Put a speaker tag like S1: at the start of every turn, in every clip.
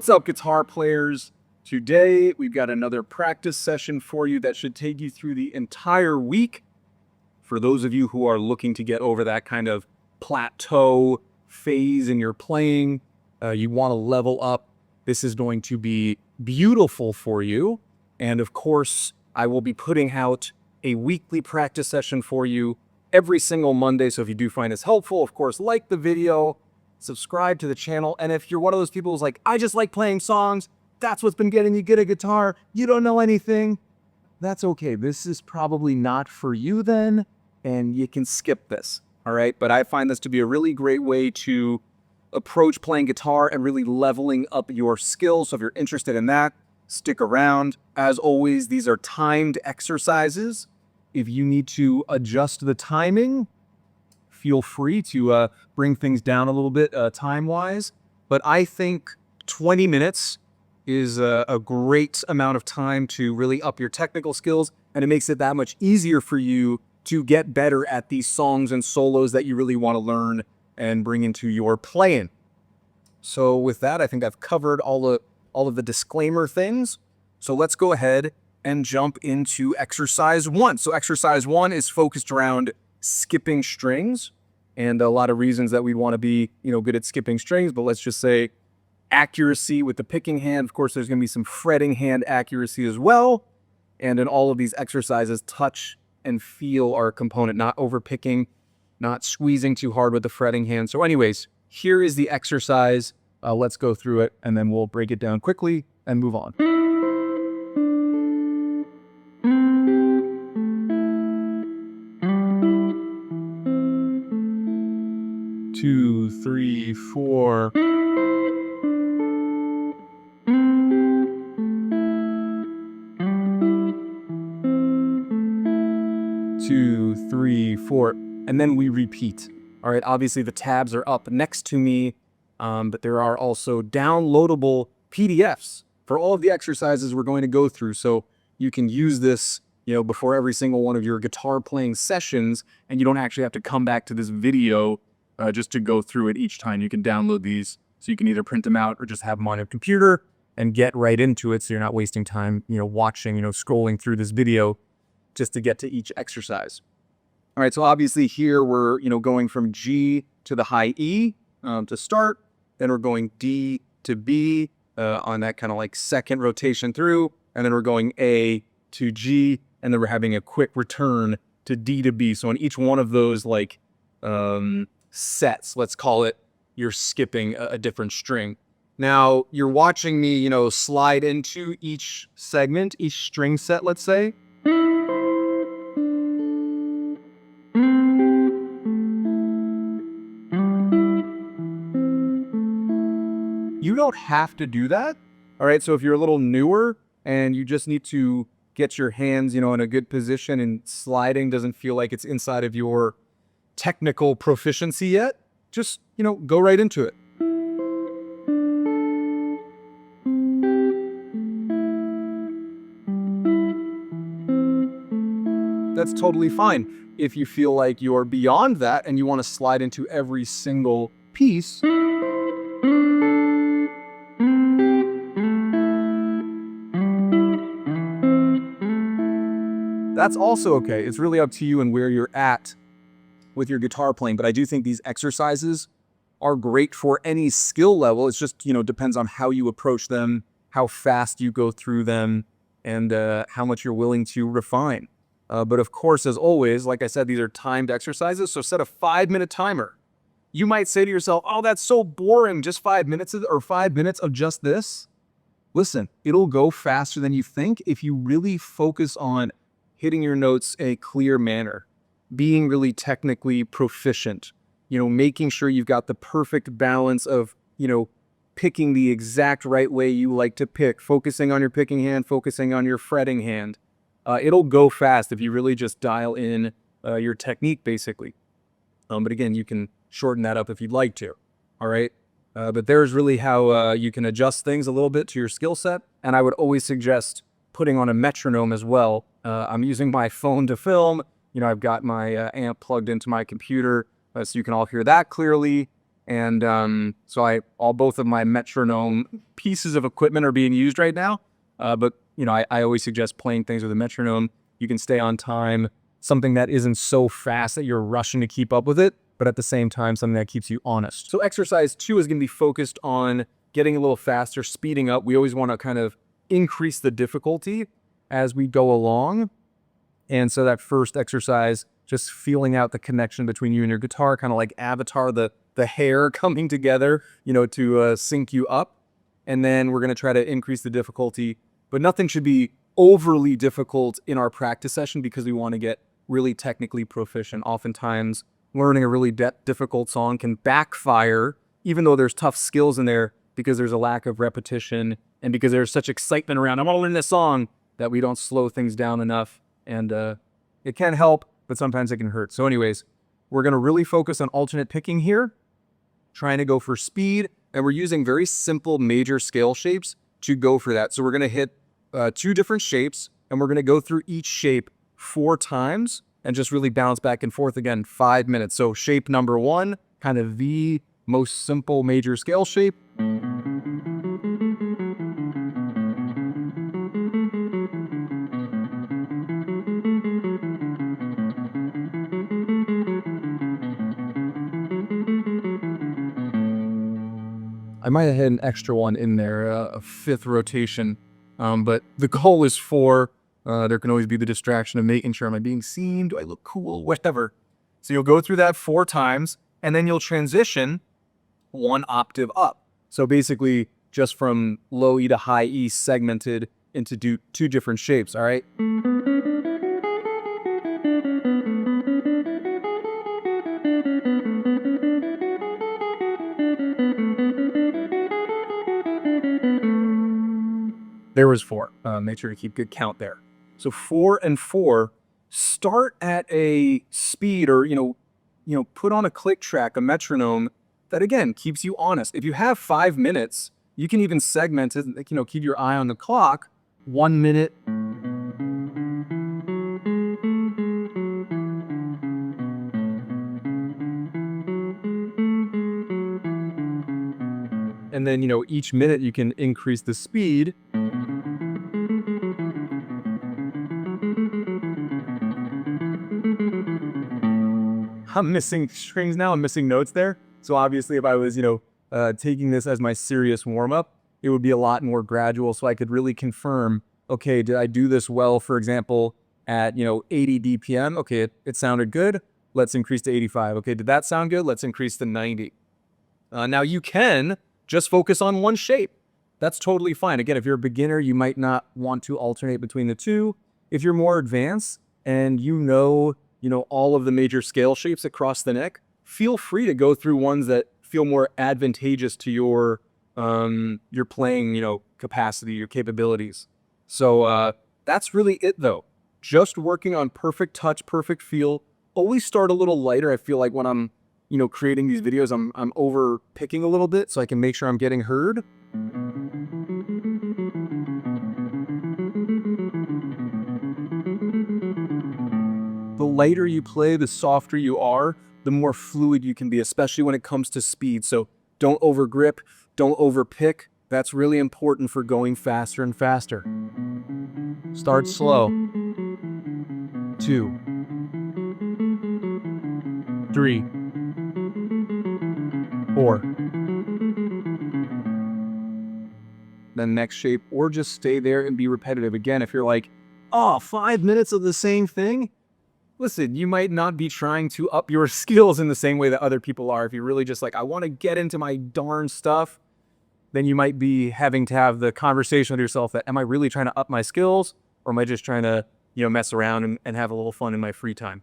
S1: What's up, guitar players? Today, we've got another practice session for you that should take you through the entire week. For those of you who are looking to get over that kind of plateau phase in your playing, you want to level up, this is going to be beautiful for you. And of course, I will be putting out a weekly practice session for you every single Monday. So if you do find this helpful, of course, like the video, subscribe to the channel. And if you're one of those people who's like, I just like playing songs, that's what's been getting you good at guitar, you don't know anything, that's okay. This is probably not for you then, and you can skip this, all right? But I find this to be a really great way to approach playing guitar and really leveling up your skills. So if you're interested in that, stick around. As always, these are timed exercises. If you need to adjust the timing, feel free to bring things down a little bit time-wise. But I think 20 minutes is a great amount of time to really up your technical skills, and it makes it that much easier for you to get better at these songs and solos that you really want to learn and bring into your playing. So with that, I think I've covered all of the disclaimer things. So let's go ahead and jump into exercise 1. So exercise 1 is focused around skipping strings, and a lot of reasons that we want to be, good at skipping strings, but let's just say accuracy with the picking hand. Of course, there's going to be some fretting hand accuracy as well. And in all of these exercises, touch and feel are a component, not over picking, not squeezing too hard with the fretting hand. So anyways, here is the exercise. Let's go through it, and then we'll break it down quickly and move on. 2, 3, 4. 2, 3, 4, and then we repeat. All right, obviously the tabs are up next to me, but there are also downloadable PDFs for all of the exercises we're going to go through. So you can use this, before every single one of your guitar playing sessions, and you don't actually have to come back to this video just to go through it each time. You can download these, so you can either print them out or just have them on your computer and get right into it, so you're not wasting time, watching, scrolling through this video just to get to each exercise. All right, so obviously here we're, going from G to the high E to start, then we're going D to B on that kind of like second rotation through, and then we're going A to G, and then we're having a quick return to D to B. So on each one of those sets, let's call it, you're skipping a different string. Now you're watching me, slide into each segment, each string set, let's say. You don't have to do that. All right, so if you're a little newer and you just need to get your hands, in a good position, and sliding doesn't feel like it's inside of your technical proficiency yet, just, go right into it. That's totally fine. If you feel like you're beyond that and you want to slide into every single piece, that's also okay. It's really up to you and where you're at with your guitar playing. But I do think these exercises are great for any skill level. It's just, depends on how you approach them, how fast you go through them, and how much you're willing to refine. But of course, as always, like I said, these are timed exercises. So set a 5-minute timer. You might say to yourself, oh, that's so boring, just 5 minutes or 5 minutes of just this. Listen, it'll go faster than you think if you really focus on hitting your notes in a clear manner, being really technically proficient, making sure you've got the perfect balance of, picking the exact right way you like to pick, focusing on your picking hand, focusing on your fretting hand. It'll go fast if you really just dial in your technique, basically. But again, you can shorten that up if you'd like to, all right? But there's really how you can adjust things a little bit to your skill set, and I would always suggest putting on a metronome as well. I'm using my phone to film. I've got my amp plugged into my computer, so you can all hear that clearly. And so both of my metronome pieces of equipment are being used right now. But I always suggest playing things with a metronome. You can stay on time, something that isn't so fast that you're rushing to keep up with it, but at the same time, something that keeps you honest. So exercise 2 is going to be focused on getting a little faster, speeding up. We always want to kind of increase the difficulty as we go along. And so that first exercise, just feeling out the connection between you and your guitar, kind of like Avatar, the hair coming together, to sync you up. And then we're going to try to increase the difficulty, but nothing should be overly difficult in our practice session because we want to get really technically proficient. Oftentimes, learning a really difficult song can backfire, even though there's tough skills in there, because there's a lack of repetition and because there's such excitement around, I'm going to learn this song, that we don't slow things down enough. And it can help, but sometimes it can hurt. So anyways, we're going to really focus on alternate picking here, trying to go for speed, and we're using very simple major scale shapes to go for that. So we're going to hit 2 different shapes, and we're going to go through each shape 4 times and just really bounce back and forth again, 5 minutes. So shape number 1, kind of the most simple major scale shape. I might have had an extra one in there, a 5th rotation, but the goal is 4. There can always be the distraction of making sure, am I being seen? Do I look cool? Whatever. So you'll go through that 4 times, and then you'll transition 1 octave up. So basically, just from low E to high E segmented into 2 different shapes, all right? There was 4. Make sure to keep good count there. So 4 and 4, start at a speed or, put on a click track, a metronome that, again, keeps you honest. If you have 5 minutes, you can even segment it, keep your eye on the clock, 1 minute. And then, each minute you can increase the speed. I'm missing strings now, I'm missing notes there. So obviously if I was, taking this as my serious warm-up, it would be a lot more gradual so I could really confirm, okay, did I do this well, for example, at, 80 DPM? Okay, it sounded good. Let's increase to 85. Okay, did that sound good? Let's increase to 90. Now you can just focus on one shape. That's totally fine. Again, if you're a beginner, you might not want to alternate between the 2. If you're more advanced and all of the major scale shapes across the neck, feel free to go through ones that feel more advantageous to your playing, capacity, your capabilities. So that's really it though. Just working on perfect touch, perfect feel. Always start a little lighter. I feel like when I'm, creating these videos, I'm over picking a little bit so I can make sure I'm getting heard. The lighter you play, the softer you are, the more fluid you can be, especially when it comes to speed. So don't over grip, don't over pick. That's really important for going faster and faster. Start slow. 2, 3, 4. Then next shape, or just stay there and be repetitive. Again, if you're like, 5 minutes of the same thing, listen, you might not be trying to up your skills in the same way that other people are. If you're really just like, I want to get into my darn stuff, then you might be having to have the conversation with yourself that, am I really trying to up my skills? Or am I just trying to, mess around and have a little fun in my free time?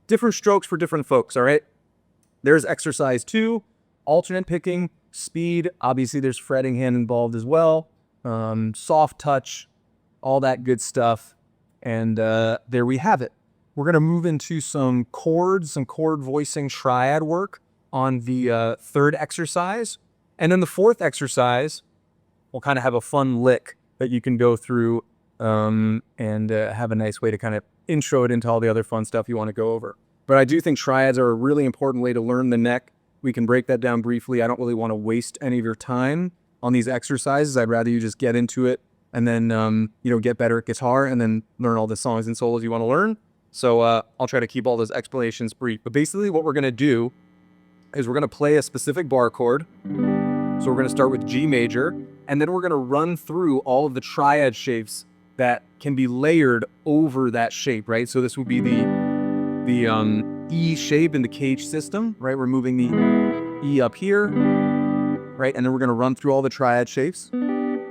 S1: Different strokes for different folks, all right? There's exercise 2, alternate picking, speed. Obviously, there's fretting hand involved as well. Soft touch, all that good stuff. And there we have it. We're going to move into some chords, some chord voicing triad work on the 3rd exercise. And then the 4th exercise, we'll kind of have a fun lick that you can go through and have a nice way to kind of intro it into all the other fun stuff you want to go over. But I do think triads are a really important way to learn the neck, We can break that down briefly. I don't really want to waste any of your time on these exercises. I'd rather you just get into it and then, get better at guitar and then learn all the songs and solos you want to learn. So I'll try to keep all those explanations brief. But basically what we're going to do is we're going to play a specific bar chord. So we're going to start with G major, and then we're going to run through all of the triad shapes that can be layered over that shape, right? So this would be the E shape in the cage system, right? We're moving the E up here, right? And then we're going to run through all the triad shapes. We're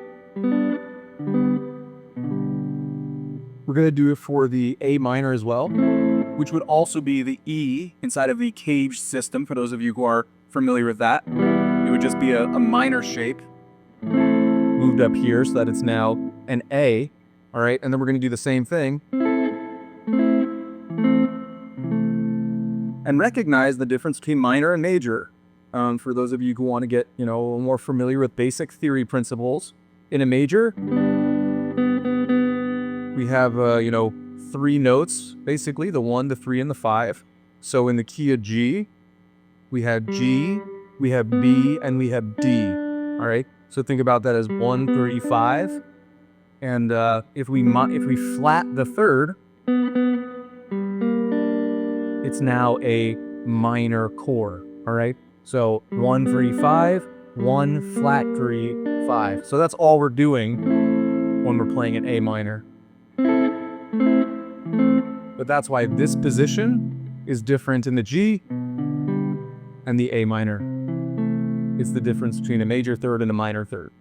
S1: going to do it for the A minor as well, which would also be the E inside of the cage system, for those of you who are familiar with that. It would just be a minor shape moved up here so that it's now an A, all right? And then we're going to do the same thing. And recognize the difference between minor and major. For those of you who want to get, more familiar with basic theory principles. In a major, we have, 3 notes, basically, the 1, the 3, and the 5. So in the key of G, we have G, we have B, and we have D, all right? So think about that as 1, 3, 5. And if we flat the third, it's now a minor chord, all right? So 1, 3, 5, 1, flat 3, 5. So that's all we're doing when we're playing an A minor. But that's why this position is different in the G and the A minor. It's the difference between a major third and a minor third.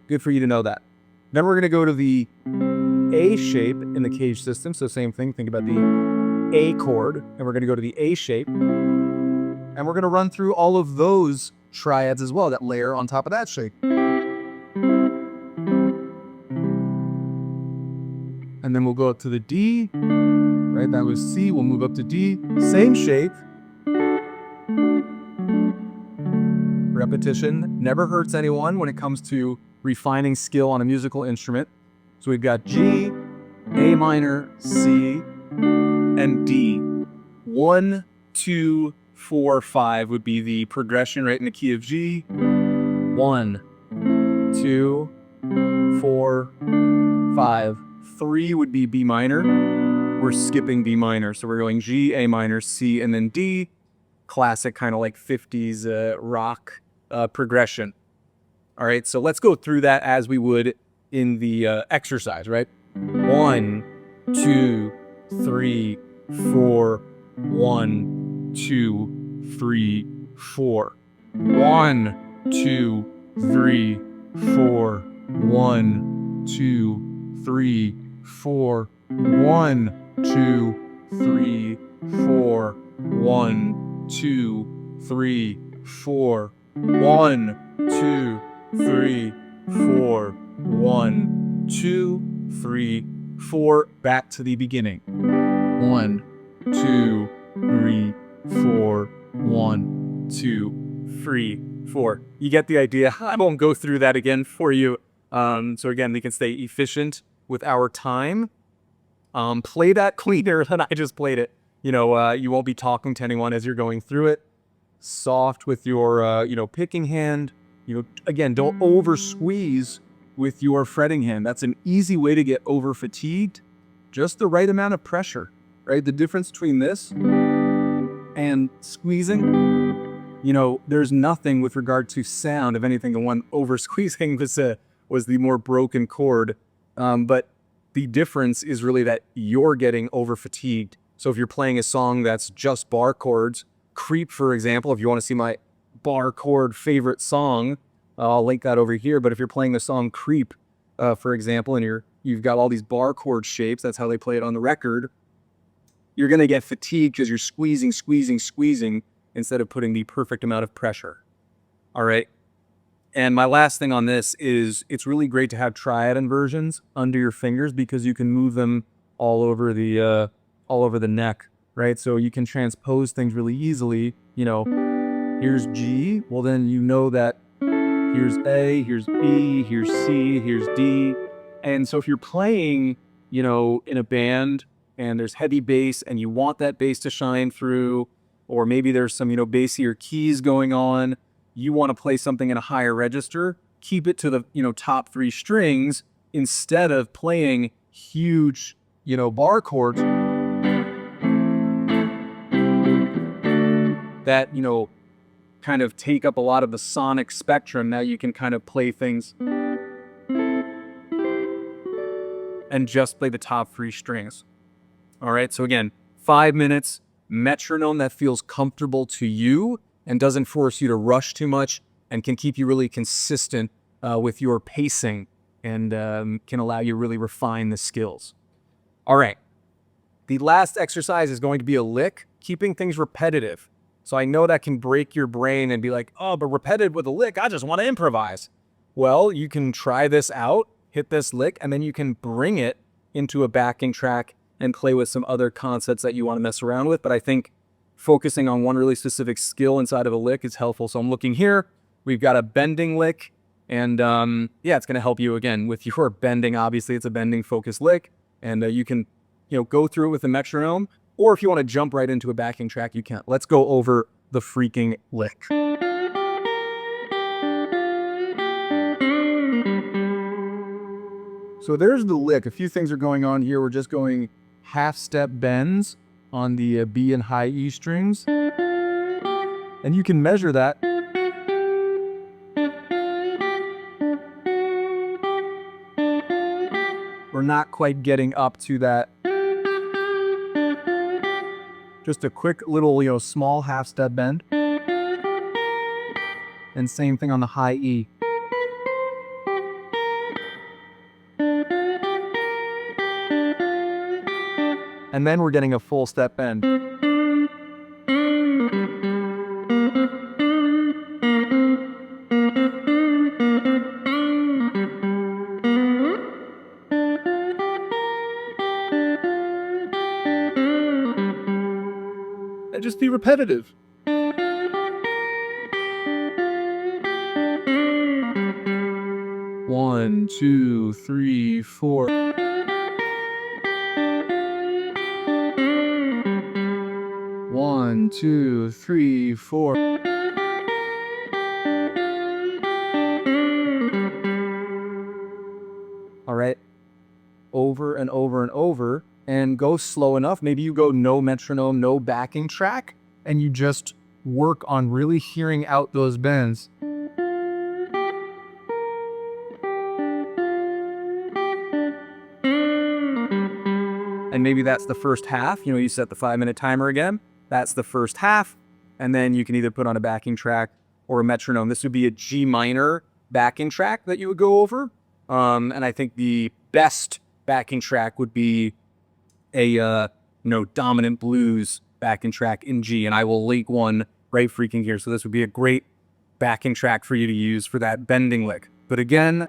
S1: Good for you to know that. Then we're going to go to the A shape in the cage system. So same thing, think about the A chord, and we're going to go to the A shape. And we're going to run through all of those triads as well that layer on top of that shape. And then we'll go up to the D, right? That was C. We'll move up to D. Same shape. Repetition never hurts anyone when it comes to refining skill on a musical instrument. So we've got G, A minor, C, and D. 1, 2, 4, 5 would be the progression right in the key of G. 1, 2, 4, 5. 3 would be B minor. We're skipping B minor. So we're going G, A minor, C, and then D. Classic kind of like 50s rock progression. All right, so let's go through that as we would in the exercise, right? 1, 2, 3, 4. 1, 2, 3, 4. 1, 2, 3, 4. 1, 2, 3, 4. 1, 2, 3, 4. 1, 2, 3, 4. 1, 2, 3, 4. 1, 2, 3, 4. Back to the beginning. 1, 2, 3, 4. 1, 2, 3, 4. You get the idea. I won't go through that again for you. So again, we can stay efficient with our time. Play that cleaner than I just played it. You won't be talking to anyone as you're going through it. Soft with your, picking hand. Again, don't over squeeze with your fretting hand. That's an easy way to get over fatigued. Just the right amount of pressure, right? The difference between this and squeezing, there's nothing with regard to sound. If anything, the one over squeezing was the more broken chord. But the difference is really that you're getting over fatigued. So if you're playing a song that's just bar chords, Creep, for example, if you want to see my bar chord favorite song, I'll link that over here. But if you're playing the song Creep, for example, and you've got all these bar chord shapes, that's how they play it on the record, you're going to get fatigued because you're squeezing instead of putting the perfect amount of pressure. All right. And my last thing on this is it's really great to have triad inversions under your fingers because you can move them all over the neck, right? So you can transpose things really easily. Here's G. Well, then you know that here's A, here's B, here's C, here's D. And so if you're playing, in a band and there's heavy bass and you want that bass to shine through, or maybe there's some, bassier keys going on. You want to play something in a higher register, keep it to the, top 3 strings instead of playing huge, bar chords that, kind of take up a lot of the sonic spectrum. Now you can kind of play things and just play the top 3 strings. All right, so again, 5 minutes, metronome that feels comfortable to you and doesn't force you to rush too much and can keep you really consistent with your pacing and can allow you to really refine the skills. All right, the last exercise is going to be a lick, keeping things repetitive. So I know that can break your brain and be like, oh, but repetitive with a lick, I just want to improvise. Well, you can try this out, hit this lick, and then you can bring it into a backing track and play with some other concepts that you want to mess around with. But I think focusing on one really specific skill inside of a lick is helpful. So I'm looking here, we've got a bending lick, and yeah, it's going to help you again with your bending. Obviously, it's a bending focused lick, and you can, go through it with a metronome. Or if you want to jump right into a backing track, you can. Let's go over the freaking lick. So there's the lick. A few things are going on here. We're just going half-step bends on the B and high E strings. And you can measure that. We're not quite getting up to that. Just a quick little, small half-step bend. And same thing on the high E. And then we're getting a full step bend. And just be repetitive. 1, 2, 3, 4. 1, 2, 3, 4. All right, over and over and over, and go slow enough. Maybe you go no metronome, no backing track, and you just work on really hearing out those bends. And maybe that's the first half. You set the 5-minute timer again. That's the first half. And then you can either put on a backing track or a metronome. This would be a G minor backing track that you would go over. And I think the best backing track would be a dominant blues backing track in G. And I will link one right freaking here. So this would be a great backing track for you to use for that bending lick. But again,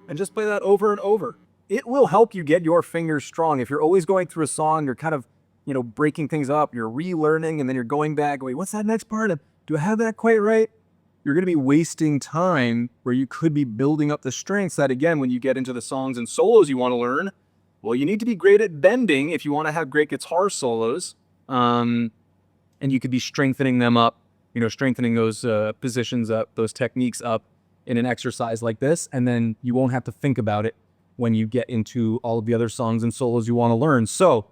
S1: and just play that over and over. It will help you get your fingers strong. If you're always going through a song, you're kind of, breaking things up, you're relearning, and then you're going back, wait, what's that next part? Do I have that quite right? You're going to be wasting time where you could be building up the strengths that, again, when you get into the songs and solos you want to learn, well, you need to be great at bending if you want to have great guitar solos. And you could be strengthening them up, strengthening those positions up, those techniques up in an exercise like this, and then you won't have to think about it when you get into all of the other songs and solos you want to learn. So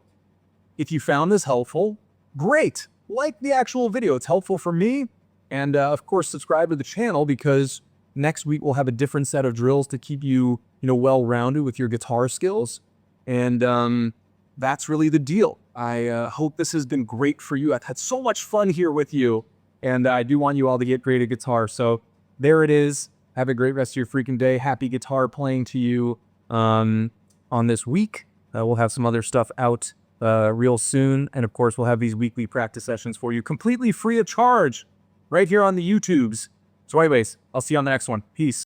S1: if you found this helpful, great. Like the actual video. It's helpful for me. And of course, subscribe to the channel because next week we'll have a different set of drills to keep you, well-rounded with your guitar skills. And that's really the deal. I hope this has been great for you. I've had so much fun here with you. And I do want you all to get great at guitar. So there it is. Have a great rest of your freaking day. Happy guitar playing to you on this week. We'll have some other stuff out real soon. And of course, we'll have these weekly practice sessions for you completely free of charge right here on the YouTubes. So anyways, I'll see you on the next one. Peace.